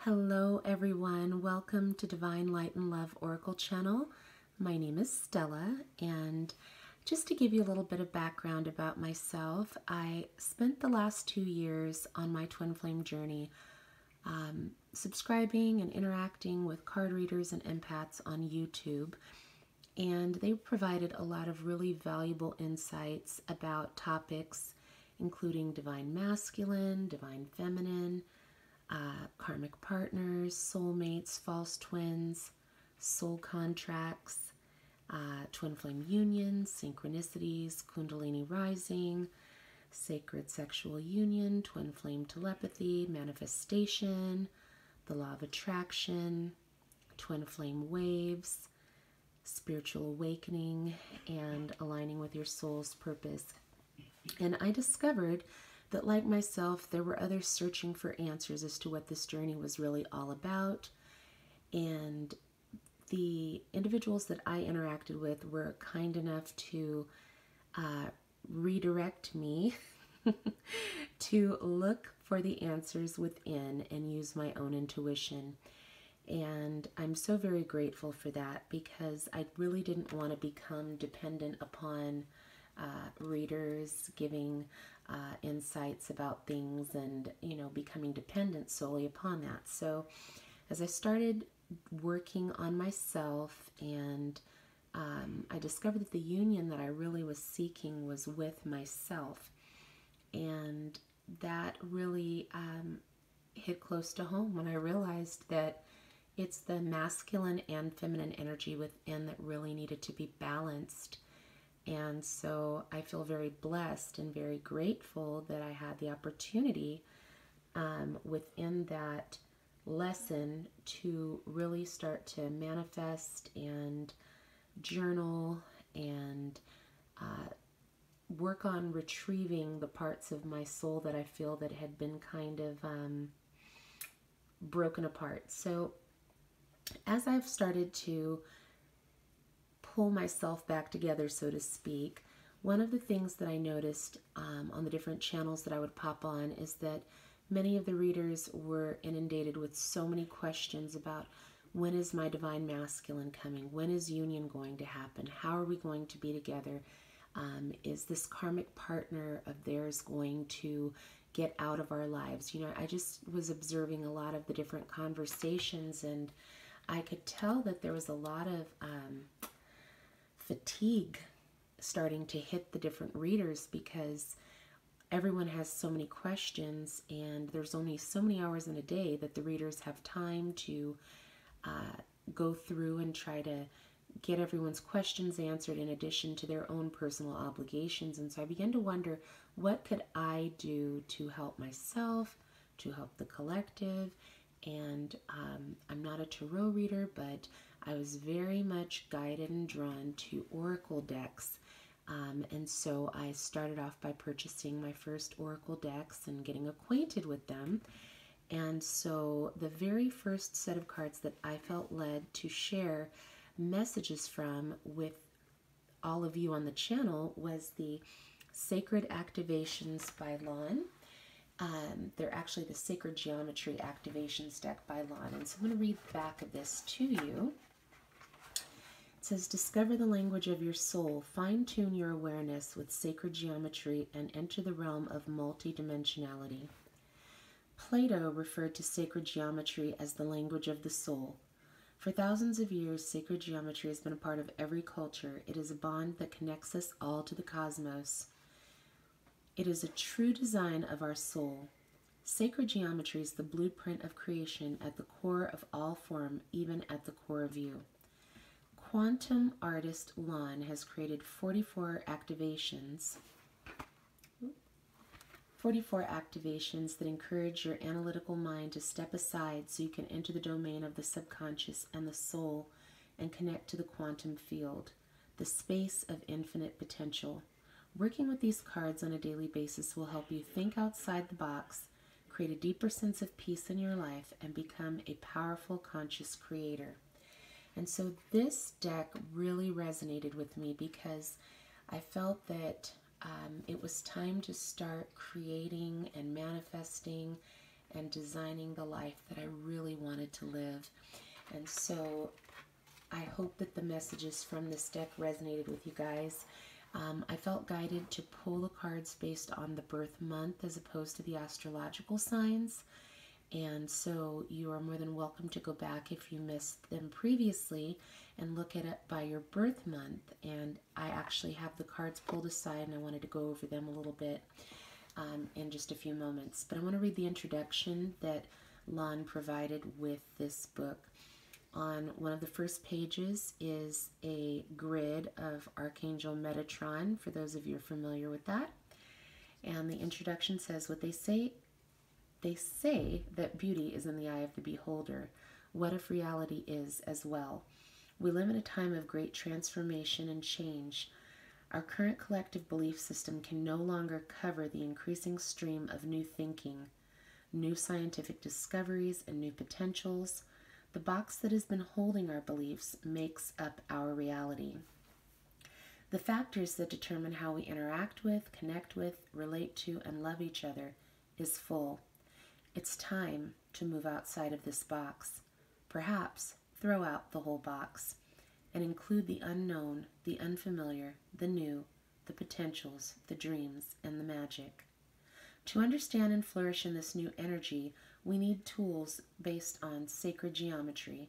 Hello everyone, welcome to Divine Light and Love Oracle channel. My name is Stella, and just to give you a little bit of background about myself, I spent the last 2 years on my twin flame journey, subscribing and interacting with card readers and empaths on YouTube, and they provided a lot of really valuable insights about topics including divine masculine, divine feminine, karmic partners, soulmates, false twins, soul contracts, twin flame unions, synchronicities, kundalini rising, sacred sexual union, twin flame telepathy, manifestation, the law of attraction, twin flame waves, spiritual awakening, and aligning with your soul's purpose. And I discovered that, like myself, there were others searching for answers as to what this journey was really all about. And the individuals that I interacted with were kind enough to redirect me to look for the answers within and use my own intuition. And I'm so very grateful for that, because I really didn't want to become dependent upon readers giving insights about things and, becoming dependent solely upon that. So as I started working on myself, and I discovered that the union that I really was seeking was with myself. And that really hit close to home when I realized that it's the masculine and feminine energy within that really needed to be balanced. And so I feel very blessed and very grateful that I had the opportunity within that lesson to really start to manifest and journal and work on retrieving the parts of my soul that I feel that had been kind of broken apart. So as I've started to pull myself back together, so to speak, one of the things that I noticed on the different channels that I would pop on is that many of the readers were inundated with so many questions about, when is my divine masculine coming? When is union going to happen? How are we going to be together? Is this karmic partner of theirs going to get out of our lives? I just was observing a lot of the different conversations, and I could tell that there was a lot of fatigue starting to hit the different readers, because everyone has so many questions, and there's only so many hours in a day that the readers have time to go through and try to get everyone's questions answered, in addition to their own personal obligations. And so I began to wonder, what could I do to help myself, to help the collective? And I'm not a tarot reader, but I was very much guided and drawn to oracle decks. And so I started off by purchasing my first oracle decks and getting acquainted with them. And so the very first set of cards that I felt led to share messages from with all of you on the channel was the Sacred Activations by Lon. They're actually the Sacred Geometry Activations deck by Lon. And so I'm going to read the back of this to you. It says, discover the language of your soul, fine-tune your awareness with sacred geometry, and enter the realm of multidimensionality. Plato referred to sacred geometry as the language of the soul. For thousands of years, sacred geometry has been a part of every culture. It is a bond that connects us all to the cosmos. It is a true design of our soul. Sacred geometry is the blueprint of creation, at the core of all form, even at the core of you. Quantum artist Lon has created 44 activations that encourage your analytical mind to step aside so you can enter the domain of the subconscious and the soul and connect to the quantum field, the space of infinite potential. Working with these cards on a daily basis will help you think outside the box, create a deeper sense of peace in your life, and become a powerful conscious creator. And so this deck really resonated with me, because I felt that it was time to start creating and manifesting and designing the life that I really wanted to live. And so I hope that the messages from this deck resonated with you guys. I felt guided to pull the cards based on the birth month as opposed to the astrological signs. And so you are more than welcome to go back if you missed them previously and look at it by your birth month. And I actually have the cards pulled aside, and I wanted to go over them a little bit in just a few moments. But I want to read the introduction that Lon provided with this book. On one of the first pages is a grid of Archangel Metatron, for those of you who are familiar with that. And the introduction says, what they say that beauty is in the eye of the beholder. What if reality is as well? We live in a time of great transformation and change. Our current collective belief system can no longer cover the increasing stream of new thinking, new scientific discoveries, and new potentials. The box that has been holding our beliefs makes up our reality. The factors that determine how we interact with, connect with, relate to, and love each other is full. It's time to move outside of this box. Perhaps throw out the whole box and include the unknown, the unfamiliar, the new, the potentials, the dreams, and the magic. To understand and flourish in this new energy, we need tools based on sacred geometry.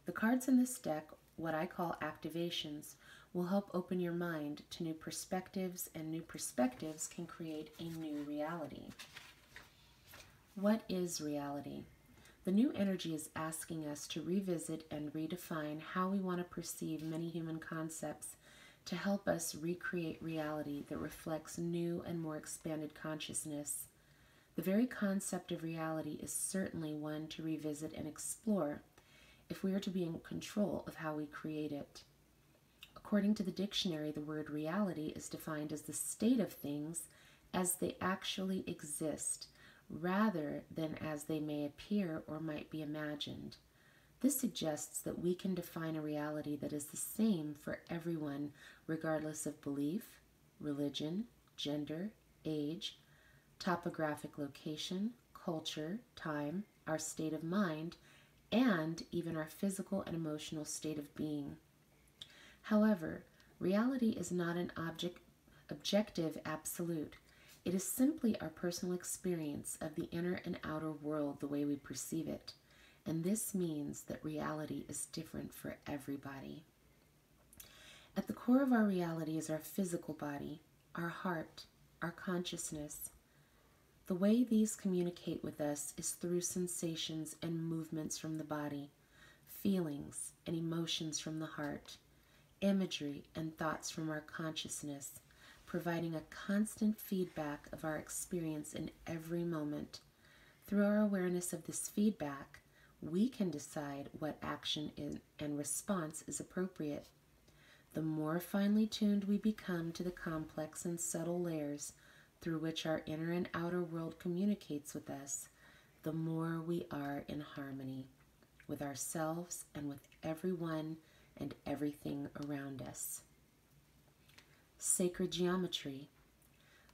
The cards in this deck, what I call activations, will help open your mind to new perspectives, and new perspectives can create a new reality. What is reality? The new energy is asking us to revisit and redefine how we want to perceive many human concepts to help us recreate reality that reflects new and more expanded consciousness. The very concept of reality is certainly one to revisit and explore if we are to be in control of how we create it. According to the dictionary, the word reality is defined as the state of things as they actually exist, rather than as they may appear or might be imagined. This suggests that we can define a reality that is the same for everyone, regardless of belief, religion, gender, age, topographic location, culture, time, our state of mind, and even our physical and emotional state of being. However, reality is not an objective absolute. It is simply our personal experience of the inner and outer world the way we perceive it. And this means that reality is different for everybody. At the core of our reality is our physical body, our heart, our consciousness. The way these communicate with us is through sensations and movements from the body, feelings and emotions from the heart, imagery and thoughts from our consciousness, providing a constant feedback of our experience in every moment. Through our awareness of this feedback, we can decide what action and response is appropriate. The more finely tuned we become to the complex and subtle layers through which our inner and outer world communicates with us, the more we are in harmony with ourselves and with everyone and everything around us. Sacred geometry.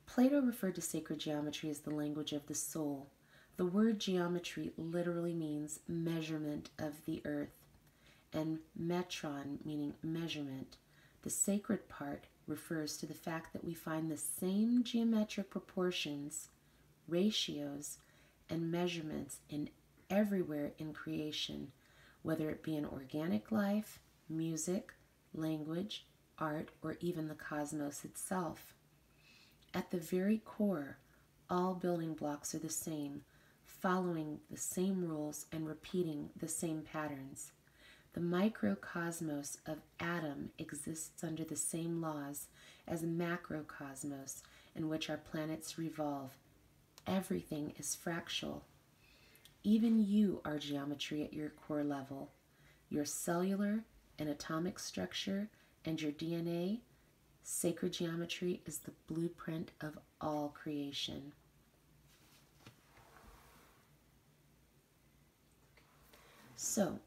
Plato referred to sacred geometry as the language of the soul. The word geometry literally means measurement of the earth, and metron meaning measurement. The sacred part refers to the fact that we find the same geometric proportions, ratios, and measurements in everywhere in creation, whether it be in organic life, music, language, art, or even the cosmos itself. At the very core, all building blocks are the same, following the same rules and repeating the same patterns. The microcosmos of atom exists under the same laws as a macrocosmos in which our planets revolve. Everything is fractal. Even you are geometry at your core level. Your cellular and atomic structure and your DNA, sacred geometry is the blueprint of all creation. So,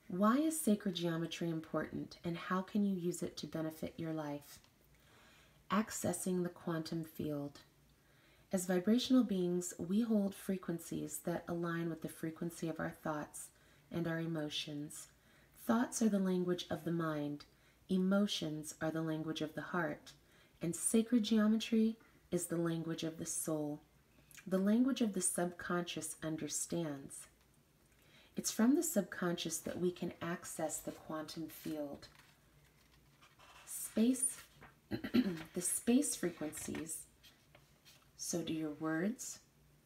why is sacred geometry important, and how can you use it to benefit your life? Accessing the quantum field. As vibrational beings, we hold frequencies that align with the frequency of our thoughts and our emotions. Thoughts are the language of the mind, emotions are the language of the heart, and sacred geometry is the language of the soul. The language of the subconscious understands. It's from the subconscious that we can access the quantum field. The space frequencies, so do your words,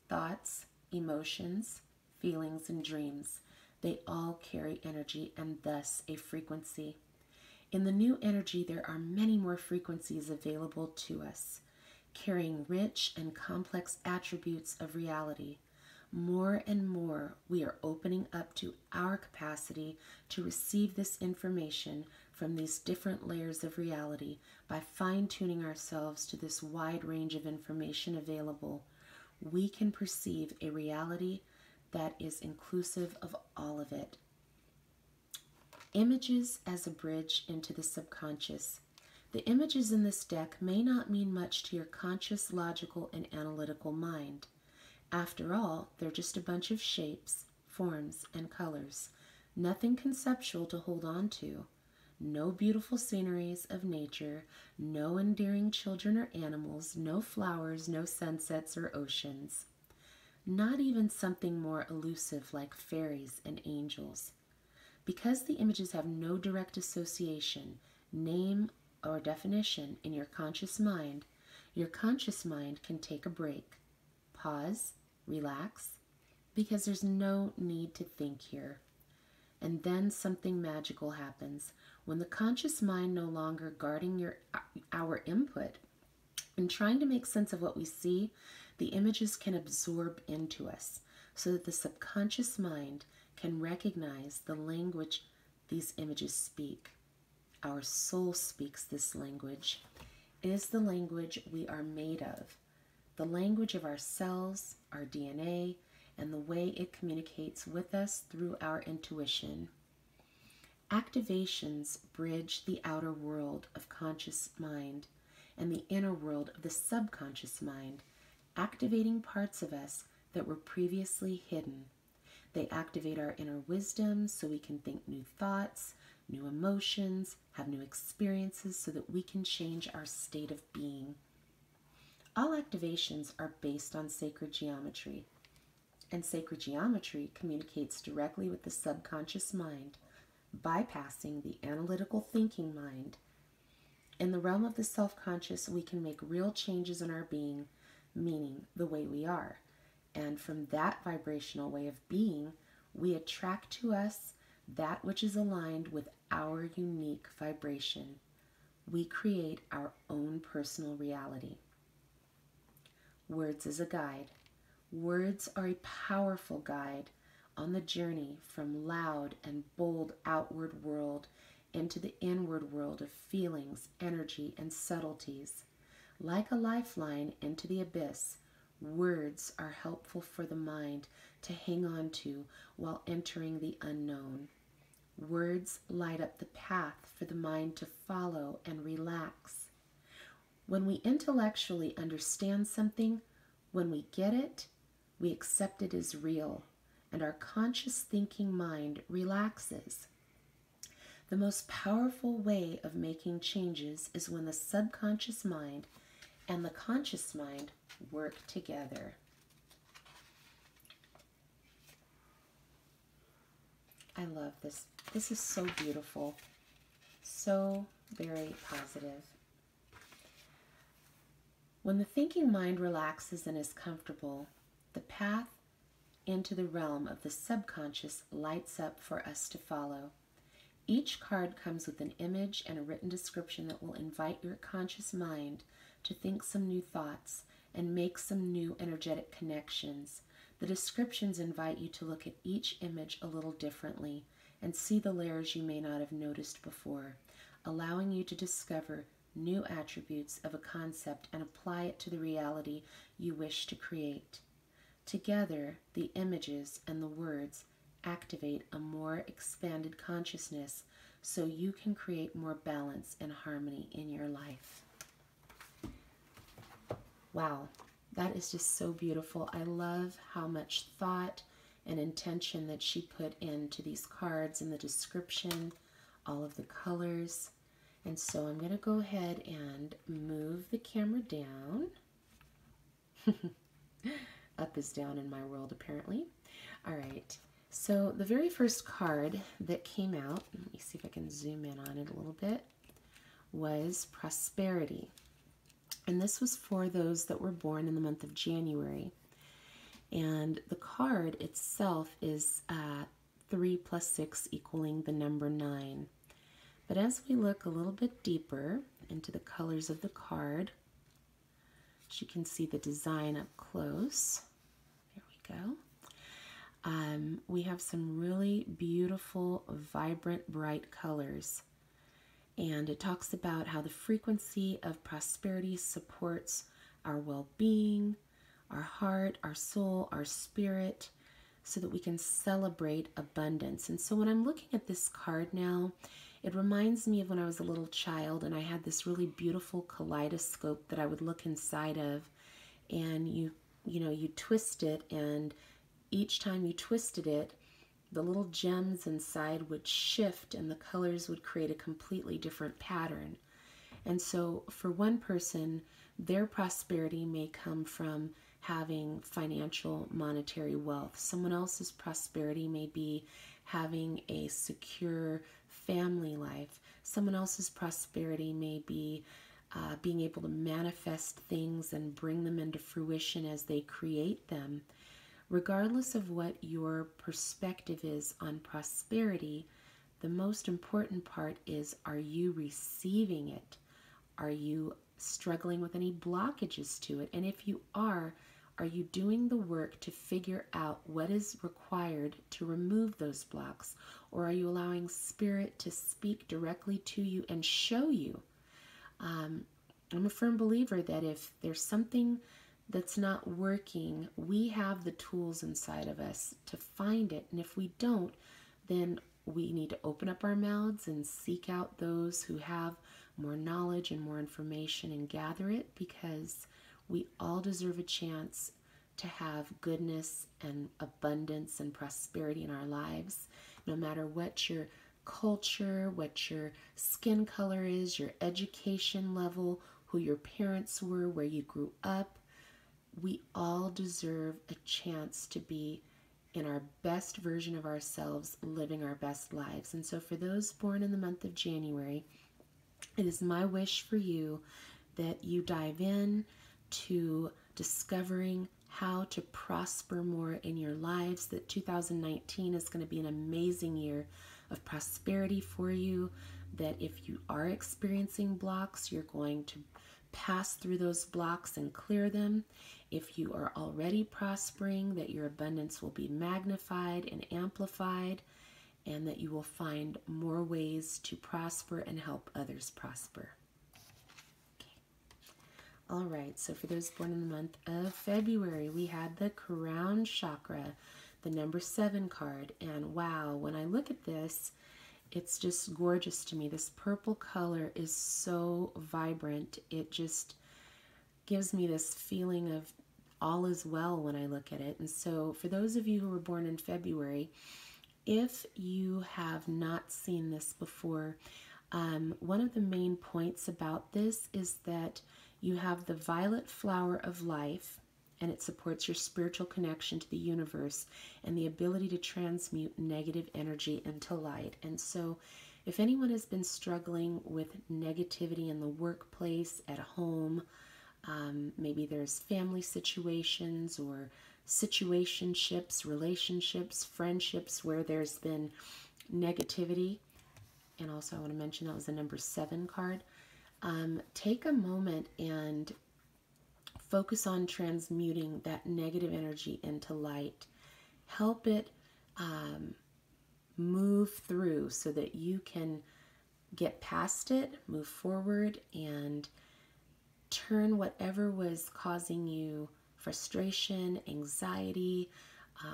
thoughts, emotions, feelings, and dreams. They all carry energy and thus a frequency. In the new energy, there are many more frequencies available to us, carrying rich and complex attributes of reality. More and more, we are opening up to our capacity to receive this information from these different layers of reality by fine-tuning ourselves to this wide range of information available. We can perceive a reality that is inclusive of all of it. Images as a bridge into the subconscious. The images in this deck may not mean much to your conscious, logical, and analytical mind. After all, they're just a bunch of shapes, forms, and colors. Nothing conceptual to hold on to. No beautiful sceneries of nature, no endearing children or animals, no flowers, no sunsets or oceans. Not even something more elusive like fairies and angels. Because the images have no direct association, name, or definition in your conscious mind can take a break. Pause, relax, because there's no need to think here. And then something magical happens. When the conscious mind no longer guarding our input and trying to make sense of what we see, the images can absorb into us so that the subconscious mind can recognize the language these images speak. Our soul speaks this language. It is the language we are made of, the language of our cells, our DNA, and the way it communicates with us through our intuition. Activations bridge the outer world of conscious mind and the inner world of the subconscious mind, activating parts of us that were previously hidden. They activate our inner wisdom so we can think new thoughts, new emotions, have new experiences so that we can change our state of being. All activations are based on sacred geometry, and sacred geometry communicates directly with the subconscious mind, bypassing the analytical thinking mind. In the realm of the self-conscious, we can make real changes in our being, meaning the way we are. And from that vibrational way of being, we attract to us that which is aligned with our unique vibration. We create our own personal reality. Words as a guide. Words are a powerful guide on the journey from loud and bold outward world into the inward world of feelings, energy, and subtleties. Like a lifeline into the abyss, words are helpful for the mind to hang on to while entering the unknown. Words light up the path for the mind to follow and relax. When we intellectually understand something, when we get it, we accept it as real, and our conscious thinking mind relaxes. The most powerful way of making changes is when the subconscious mind and the conscious mind work together. I love this. This is so beautiful. So very positive. When the thinking mind relaxes and is comfortable, the path into the realm of the subconscious lights up for us to follow. Each card comes with an image and a written description that will invite your conscious mind to think some new thoughts and make some new energetic connections. The descriptions invite you to look at each image a little differently and see the layers you may not have noticed before, allowing you to discover new attributes of a concept and apply it to the reality you wish to create. Together, the images and the words activate a more expanded consciousness so you can create more balance and harmony in your life. Wow, That is just so beautiful. I love how much thought and intention that she put into these cards and the description, all of the colors. And so I'm going to go ahead and move the camera down. Up is down in my world, apparently. All right. So the very first card that came out, let me see if I can zoom in on it a little bit, was Prosperity. And this was for those that were born in the month of January. And the card itself is 3 plus 6 equaling the number 9. But as we look a little bit deeper into the colors of the card, as you can see the design up close, there we go. We have some really beautiful, vibrant, bright colors. And it talks about how the frequency of prosperity supports our well-being, our heart, our soul, our spirit, so that we can celebrate abundance. And so when I'm looking at this card now, it reminds me of when I was a little child and I had this really beautiful kaleidoscope that I would look inside of, and you twist it, and each time you twisted it, the little gems inside would shift and the colors would create a completely different pattern. And so for one person, their prosperity may come from having financial, monetary wealth. Someone else's prosperity may be having a secure family life. Someone else's prosperity may be being able to manifest things and bring them into fruition as they create them. Regardless of what your perspective is on prosperity, the most important part is, are you receiving it? Are you struggling with any blockages to it? And if you are you doing the work to figure out what is required to remove those blocks? Or are you allowing Spirit to speak directly to you and show you? I'm a firm believer that if there's something that's not working, we have the tools inside of us to find it. And if we don't, then we need to open up our mouths and seek out those who have more knowledge and more information and gather it, because we all deserve a chance to have goodness and abundance and prosperity in our lives, no matter what your culture, what your skin color is, your education level, who your parents were, where you grew up. We all deserve a chance to be in our best version of ourselves, living our best lives. And so for those born in the month of January, it is my wish for you that you dive in to discovering how to prosper more in your lives, that 2019 is going to be an amazing year of prosperity for you, that if you are experiencing blocks, you're going to pass through those blocks and clear them. If you are already prospering, that your abundance will be magnified and amplified, and that you will find more ways to prosper and help others prosper. Okay. All right, so for those born in the month of February, we had the Crown Chakra, the number 7 card. And wow, when I look at this, it's just gorgeous to me. This purple color is so vibrant. It just gives me this feeling of all is well when I look at it. And so for those of you who were born in February, if you have not seen this before, one of the main points about this is that you have the violet flower of life, and it supports your spiritual connection to the universe and the ability to transmute negative energy into light. And so if anyone has been struggling with negativity in the workplace, at home, maybe there's family situations or situationships, relationships, friendships where there's been negativity. And also I want to mention that was the number 7 card. Take a moment and focus on transmuting that negative energy into light. Help it move through so that you can get past it, move forward, and turn whatever was causing you frustration, anxiety,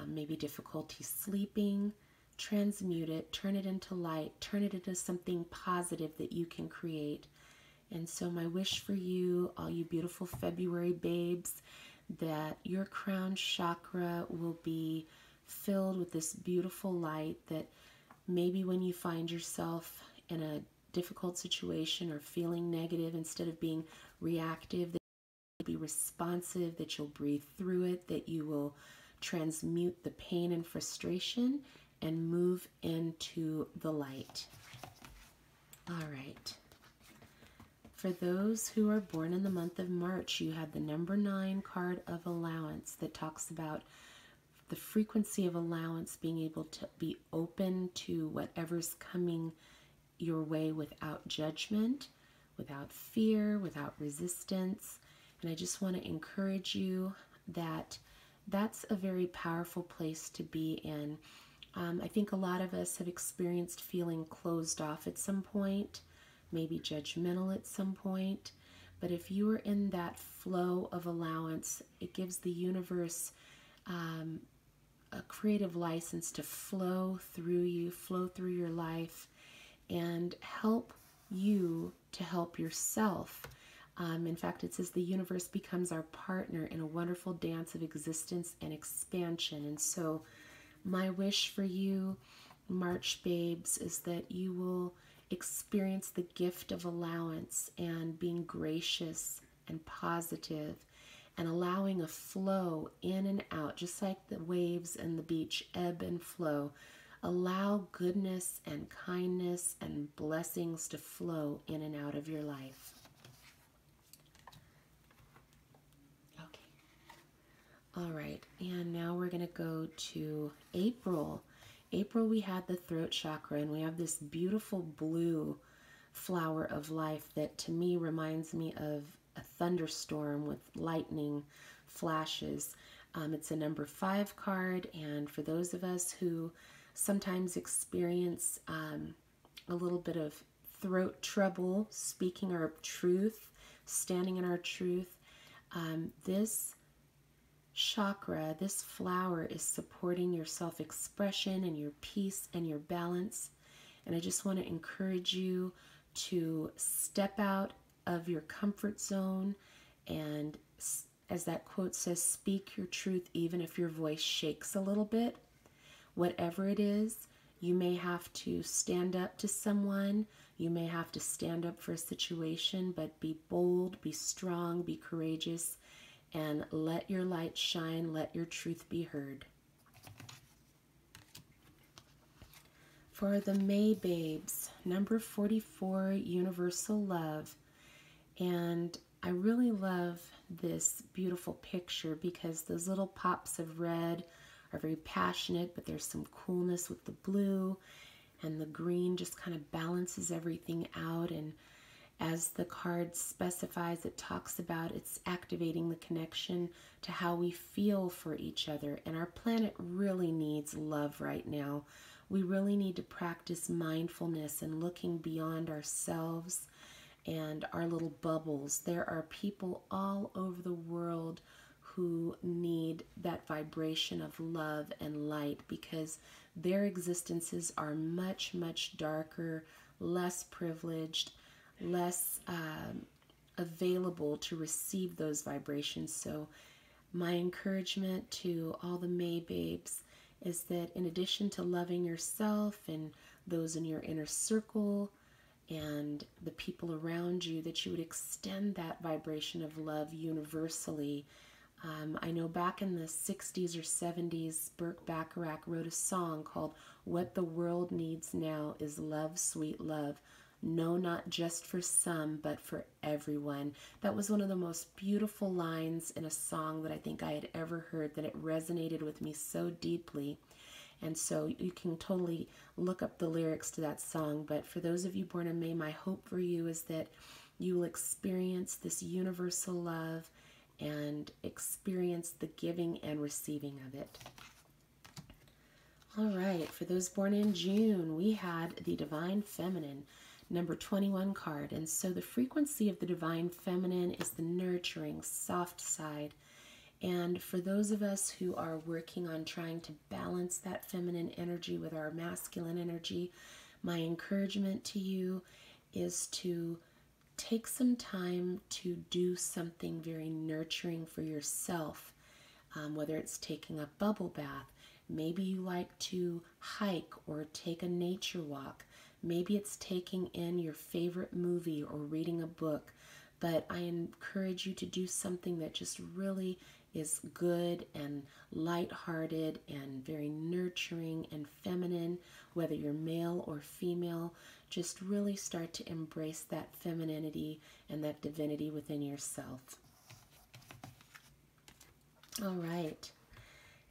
maybe difficulty sleeping, transmute it, turn it into light, turn it into something positive that you can create. And so my wish for you, all you beautiful February babes, that your crown chakra will be filled with this beautiful light, that maybe when you find yourself in a difficult situation or feeling negative, instead of being reactive, that you'll be responsive, that you'll breathe through it, that you will transmute the pain and frustration and move into the light. All right. For those who are born in the month of March, you had the number 9 card of allowance that talks about the frequency of allowance, being able to be open to whatever's coming your way without judgment, without fear, without resistance. And I just want to encourage you that that's a very powerful place to be in. I think a lot of us have experienced feeling closed off at some point, maybe judgmental at some point. But if you are in that flow of allowance, it gives the universe a creative license to flow through you, flow through your life, and help you to help yourself. In fact, it says the universe becomes our partner in a wonderful dance of existence and expansion. And so my wish for you, March babes, is that you will experience the gift of allowance and being gracious and positive and allowing a flow in and out, just like the waves and the beach ebb and flow. Allow goodness and kindness and blessings to flow in and out of your life. All right, and now we're going to go to April. April, we had the throat chakra, and we have this beautiful blue flower of life that to me reminds me of a thunderstorm with lightning flashes. It's a number 5 card, and for those of us who sometimes experience a little bit of throat trouble, speaking our truth, standing in our truth, this chakra, this flower, is supporting your self-expression and your peace and your balance. And I just want to encourage you to step out of your comfort zone and, as that quote says, speak your truth even if your voice shakes a little bit. Whatever it is, you may have to stand up to someone, you may have to stand up for a situation, but be bold, be strong, be courageous, and let your light shine, let your truth be heard. For the May babes, number 44, Universal Love. And I really love this beautiful picture because those little pops of red are very passionate, but there's some coolness with the blue, and the green just kind of balances everything out. And as the card specifies, it talks about it's activating the connection to how we feel for each other. And our planet really needs love right now. We really need to practice mindfulness and looking beyond ourselves and our little bubbles. There are people all over the world who need that vibration of love and light because their existences are much, much darker, less privileged, less available to receive those vibrations. So my encouragement to all the May babes is that in addition to loving yourself and those in your inner circle and the people around you, that you would extend that vibration of love universally. I know back in the 60s or 70s, Burt Bacharach wrote a song called "What the World Needs Now is Love, Sweet Love. No, not just for some, but for everyone." That was one of the most beautiful lines in a song that I think I had ever heard, that it resonated with me so deeply. And so you can totally look up the lyrics to that song. But for those of you born in May, my hope for you is that you will experience this universal love and experience the giving and receiving of it. All right, for those born in June, we had the Divine Feminine, number 21 card. And so the frequency of the Divine Feminine is the nurturing, soft side. And for those of us who are working on trying to balance that feminine energy with our masculine energy, my encouragement to you is to take some time to do something very nurturing for yourself, whether it's taking a bubble bath. Maybe you like to hike or take a nature walk. Maybe it's taking in your favorite movie or reading a book. But I encourage you to do something that just really is good and lighthearted and very nurturing and feminine, whether you're male or female. Just really start to embrace that femininity and that divinity within yourself. All right.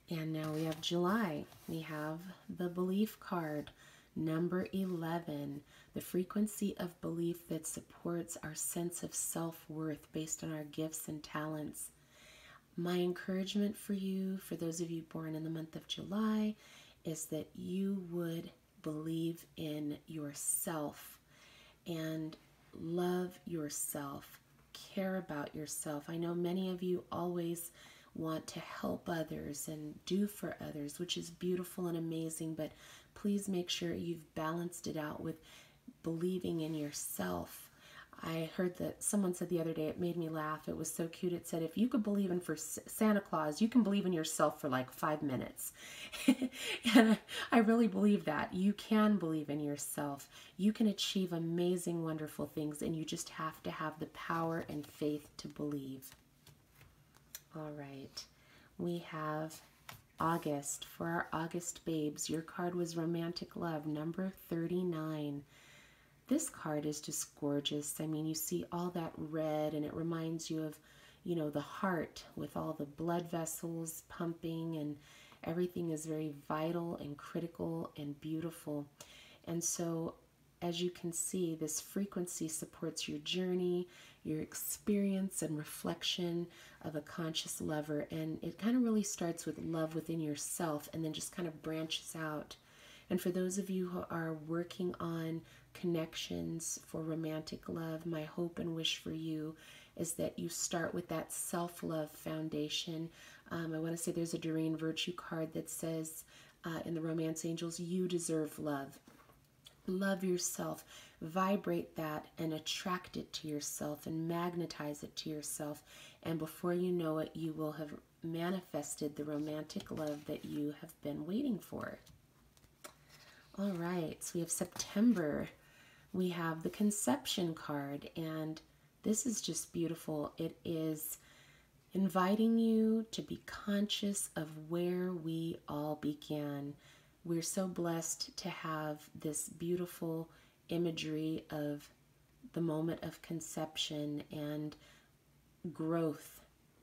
And now we have July. We have the belief card, number 11, the frequency of belief that supports our sense of self-worth based on our gifts and talents. My encouragement for you, for those of you born in the month of July, is that you would believe in yourself and love yourself, care about yourself. I know many of you always want to help others and do for others, which is beautiful and amazing, but please make sure you've balanced it out with believing in yourself. I heard that someone said the other day, it made me laugh. It was so cute. It said, if you could believe in for Santa Claus, you can believe in yourself for like 5 minutes. And I really believe that. You can believe in yourself. You can achieve amazing, wonderful things, and you just have to have the power and faith to believe. All right. We have August. For our August babes, your card was Romantic Love, number 39. This card is just gorgeous. I mean, you see all that red, and it reminds you of, you know, the heart with all the blood vessels pumping, and everything is very vital and critical and beautiful. And so, as you can see, this frequency supports your journey, your experience and reflection of a conscious lover. And it kind of really starts with love within yourself and then just kind of branches out. And for those of you who are working on connections for romantic love, my hope and wish for you is that you start with that self-love foundation. I want to say there's a Doreen Virtue card that says in the Romance Angels, you deserve love. Love yourself, vibrate that and attract it to yourself and magnetize it to yourself. And before you know it, you will have manifested the romantic love that you have been waiting for. All right, so we have September. We have the Conception card, and this is just beautiful. It is inviting you to be conscious of where we all began. We're so blessed to have this beautiful imagery of the moment of conception and growth.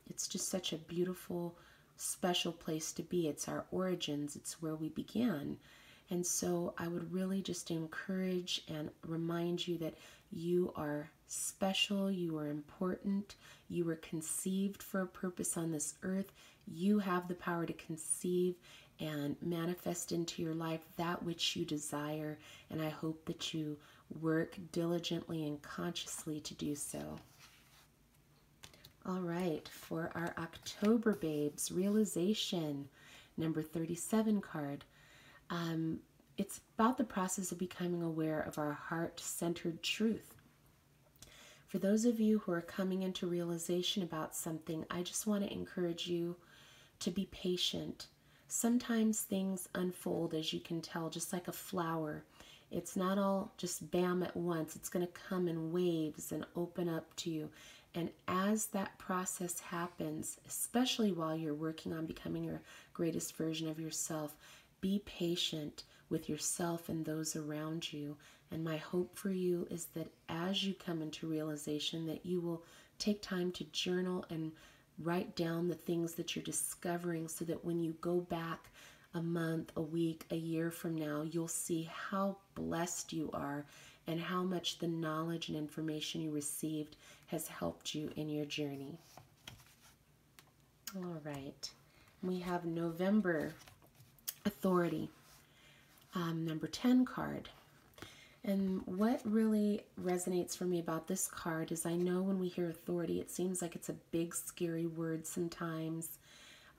It's just such a beautiful, special place to be. It's our origins. It's where we began. And so I would really just encourage and remind you that you are special, you are important, you were conceived for a purpose on this earth. You have the power to conceive and manifest into your life that which you desire, and I hope that you work diligently and consciously to do so. All right, for our October babes, Realization, number 37 card. It's about the process of becoming aware of our heart-centered truth. For those of you who are coming into realization about something, I just want to encourage you to be patient. Sometimes things unfold, as you can tell, just like a flower. It's not all just bam at once. It's going to come in waves and open up to you. And as that process happens, especially while you're working on becoming your greatest version of yourself, be patient with yourself and those around you. And my hope for you is that as you come into realization, that you will take time to journal and write down the things that you're discovering, so that when you go back a month, a week, a year from now, you'll see how blessed you are and how much the knowledge and information you received has helped you in your journey. All right. We have November, Authority, number 10 card. And what really resonates for me about this card is I know when we hear authority, it seems like it's a big, scary word sometimes.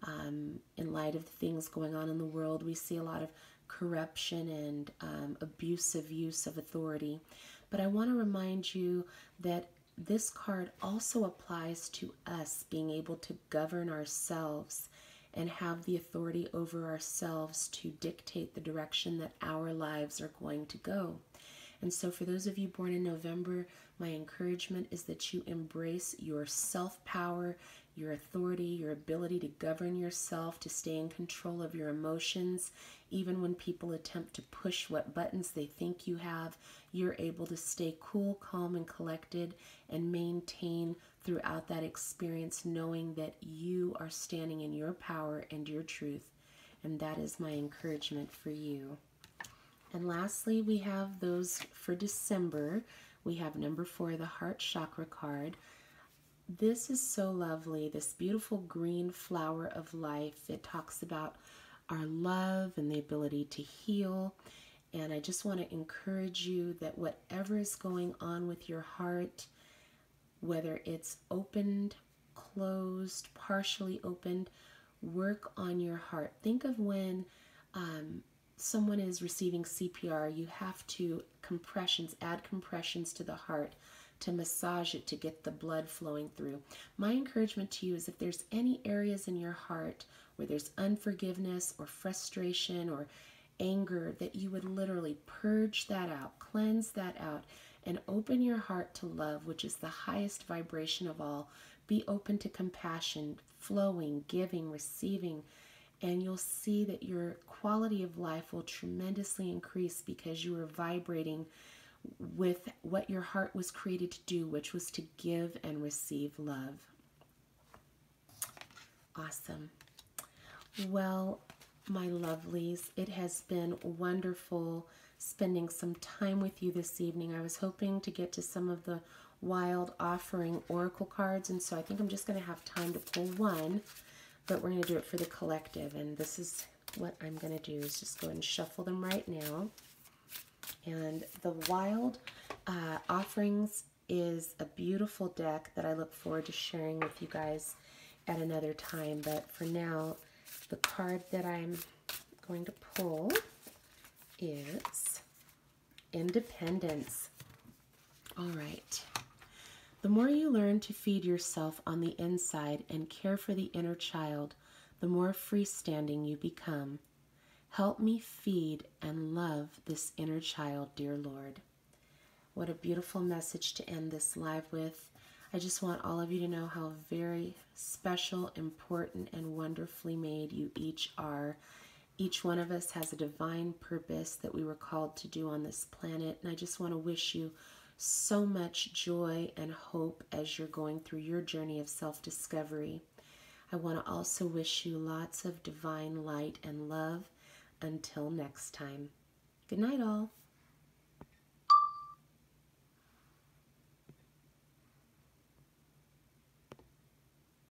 In light of the things going on in the world, we see a lot of corruption and abusive use of authority. But I want to remind you that this card also applies to us being able to govern ourselves and have the authority over ourselves to dictate the direction that our lives are going to go. And so for those of you born in November, my encouragement is that you embrace your self-power, your authority, your ability to govern yourself, to stay in control of your emotions. Even when people attempt to push what buttons they think you have, you're able to stay cool, calm, and collected and maintain throughout that experience, knowing that you are standing in your power and your truth. And that is my encouragement for you. And lastly, we have those for December. We have number 4, the Heart Chakra card. This is so lovely, this beautiful green flower of life. It talks about our love and the ability to heal. And I just want to encourage you that whatever is going on with your heart, whether it's opened, closed, partially opened, work on your heart. Think of when someone is receiving CPR, you have to add compressions to the heart to massage it to get the blood flowing through. My encouragement to you is if there's any areas in your heart where there's unforgiveness or frustration or anger, that you would literally purge that out, cleanse that out, and open your heart to love, which is the highest vibration of all. Be open to compassion, flowing, giving, receiving, and you'll see that your quality of life will tremendously increase because you are vibrating with what your heart was created to do, which was to give and receive love. Awesome. Well, my lovelies, it has been wonderful spending some time with you this evening. I was hoping to get to some of the Wild Offering Oracle cards, and so I think I'm just going to have time to pull one, but we're going to do it for the collective. And this is what I'm going to do, is just go ahead and shuffle them right now. And the Wild Offerings is a beautiful deck that I look forward to sharing with you guys at another time. But for now, the card that I'm going to pull is Independence. All right. The more you learn to feed yourself on the inside and care for the inner child, the more freestanding you become. Help me feed and love this inner child, dear Lord. What a beautiful message to end this live with. I just want all of you to know how very special, important, and wonderfully made you each are. Each one of us has a divine purpose that we were called to do on this planet, and I just want to wish you so much joy and hope as you're going through your journey of self-discovery. I want to also wish you lots of divine light and love. Until next time. Good night, all.